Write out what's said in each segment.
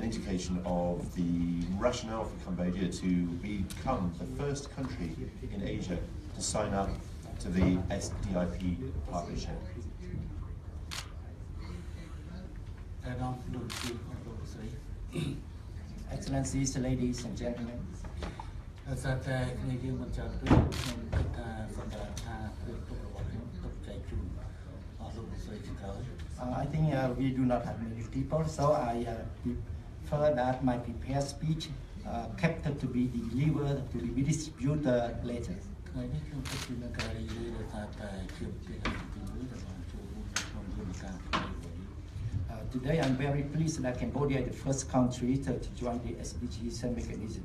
indication of the rationale for Cambodia to become the first country in Asia to sign up to the SDIP partnership. Excellencies, ladies and gentlemen. I think we do not have many people, so I prefer that my prepared speech kept to be delivered, to be distributed later. Today I'm very pleased that Cambodia is the first country to join the SDGs mechanism.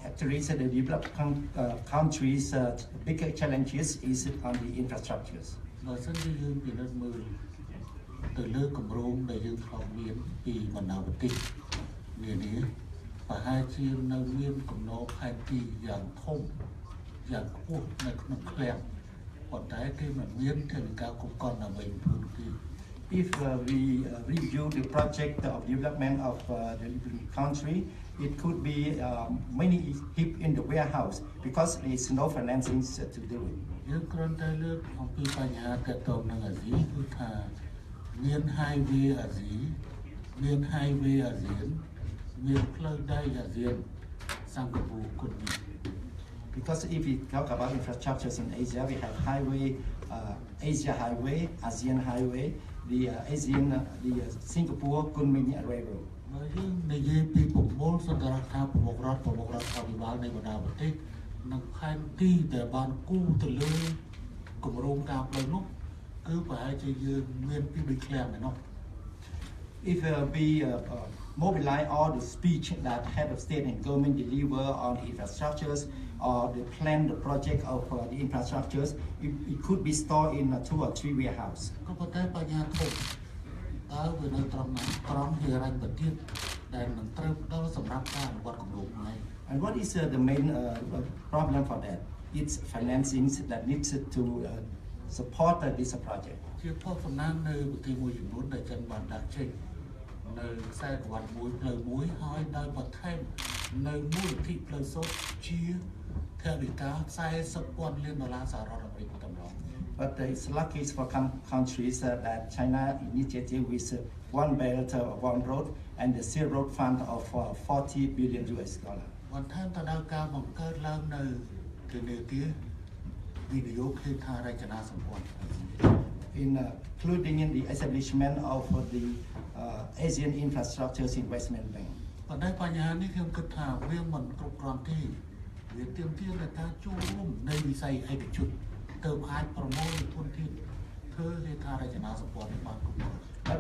Actually, the developed countries' bigger challenges is on the infrastructures. If we review the project of development of the country, it could be many heap in the warehouse because there is no financing to do it. Because if we talk about infrastructures in Asia, we have highway, Asia Highway, ASEAN Highway, the Singapore Kunming Railroad. If we mobilize all the speech that head of state and government deliver on the infrastructures or the plan, the project of the infrastructures, it could be stored in 2 or 3 warehouses. And what is the main problem for that? It's financing that needs to support this project. But it's lucky for countries that China initiated with one belt, one road, and the Silk Road Fund of $40 billion. Including in the establishment of the Asian Infrastructures Investment Bank. But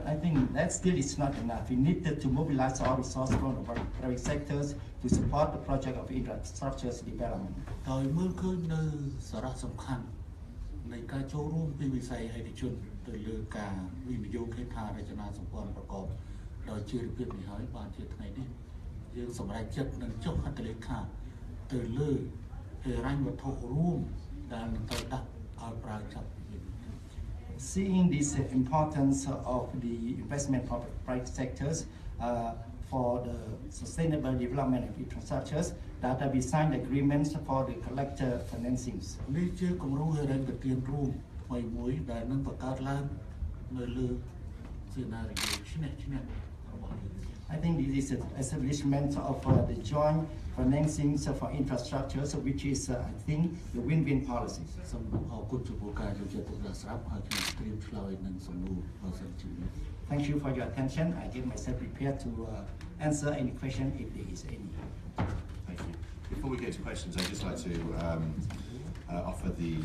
I think that still is not enough. We need to mobilize all resources from the private sectors to support the project of infrastructures development. Seeing this importance of the investment of private sectors for the sustainable development of infrastructures, that we signed agreements for the collective financings. I think this is an establishment of the joint financings for infrastructures, which is, I think, the win-win policy. Thank you for your attention. I get myself prepared to answer any question if there is any. Thank you. Before we get to questions, I'd just like to offer the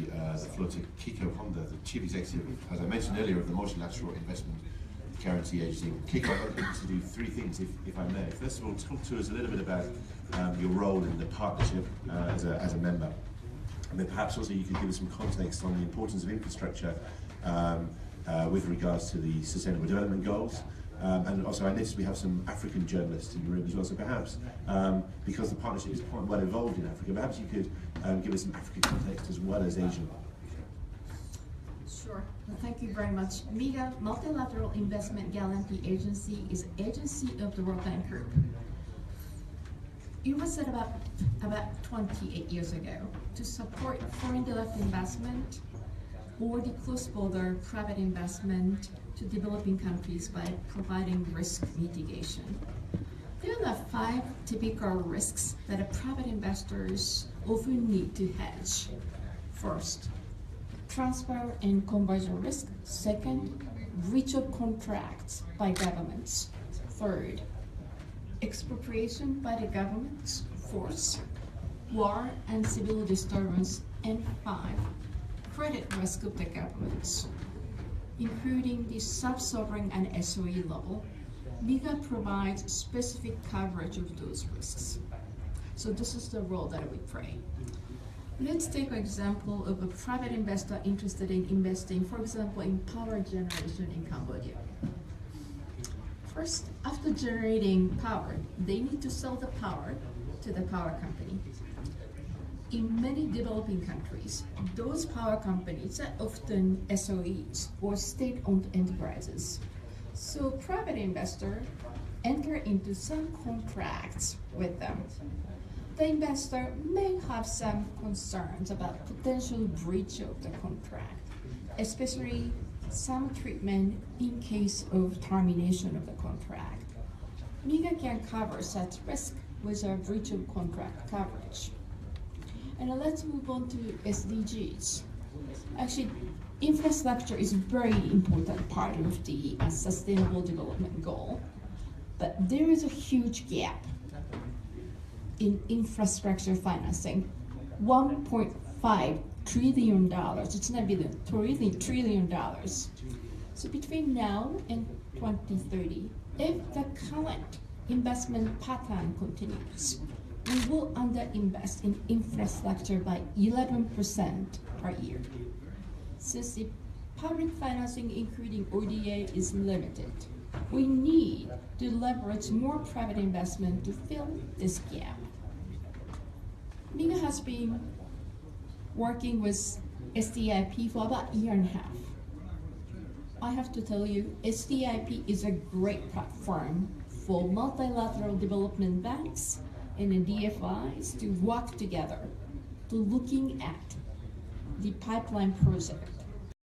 floor to Kiko Honda, the Chief Executive, as I mentioned earlier, of the Multilateral Investment Guarantee Agency. Kiko, I'd like to do 3 things, if I may. First of all, talk to us a little bit about your role in the partnership as a member. And then perhaps also you could give us some context on the importance of infrastructure with regards to the Sustainable Development Goals, And also I noticed we have some African journalists in the room as well, so perhaps, because the partnership is quite well involved in Africa, perhaps you could give us some African context as well as Asian. Sure. Well, thank you very much. MIGA, Multilateral Investment Guarantee Agency, is an agency of the World Bank Group. It was set up about 28 years ago to support foreign direct investment or the cross-border private investment to developing countries by providing risk mitigation. There are 5 typical risks that private investors often need to hedge. First, transfer and conversion risk. Second, breach of contracts by governments. Third, expropriation by the governments. Fourth, war and civil disturbance. And 5, credit risk of the governments, including the sub-sovereign and SOE level. MIGA provides specific coverage of those risks. So this is the role that we play. Let's take an example of a private investor interested in investing, for example, in power generation in Cambodia. First, after generating power, they need to sell the power to the power company. In many developing countries, those power companies are often SOEs or state-owned enterprises. So private investors enter into some contracts with them. The investor may have some concerns about potential breach of the contract, especially some treatment in case of termination of the contract. MIGA can cover such risk with a breach of contract coverage. And let's move on to SDGs. Actually, infrastructure is a very important part of the sustainable development goal, but there is a huge gap in infrastructure financing. $1.5 trillion, it's not billion, trillion dollars. So between now and 2030, if the current investment pattern continues, we will underinvest in infrastructure by 11% per year. Since the public financing, including ODA, is limited, we need to leverage more private investment to fill this gap. MIGA has been working with SDIP for about a year and a half. I have to tell you, SDIP is a great platform for multilateral development banks and the DFIs to work together to looking at the pipeline project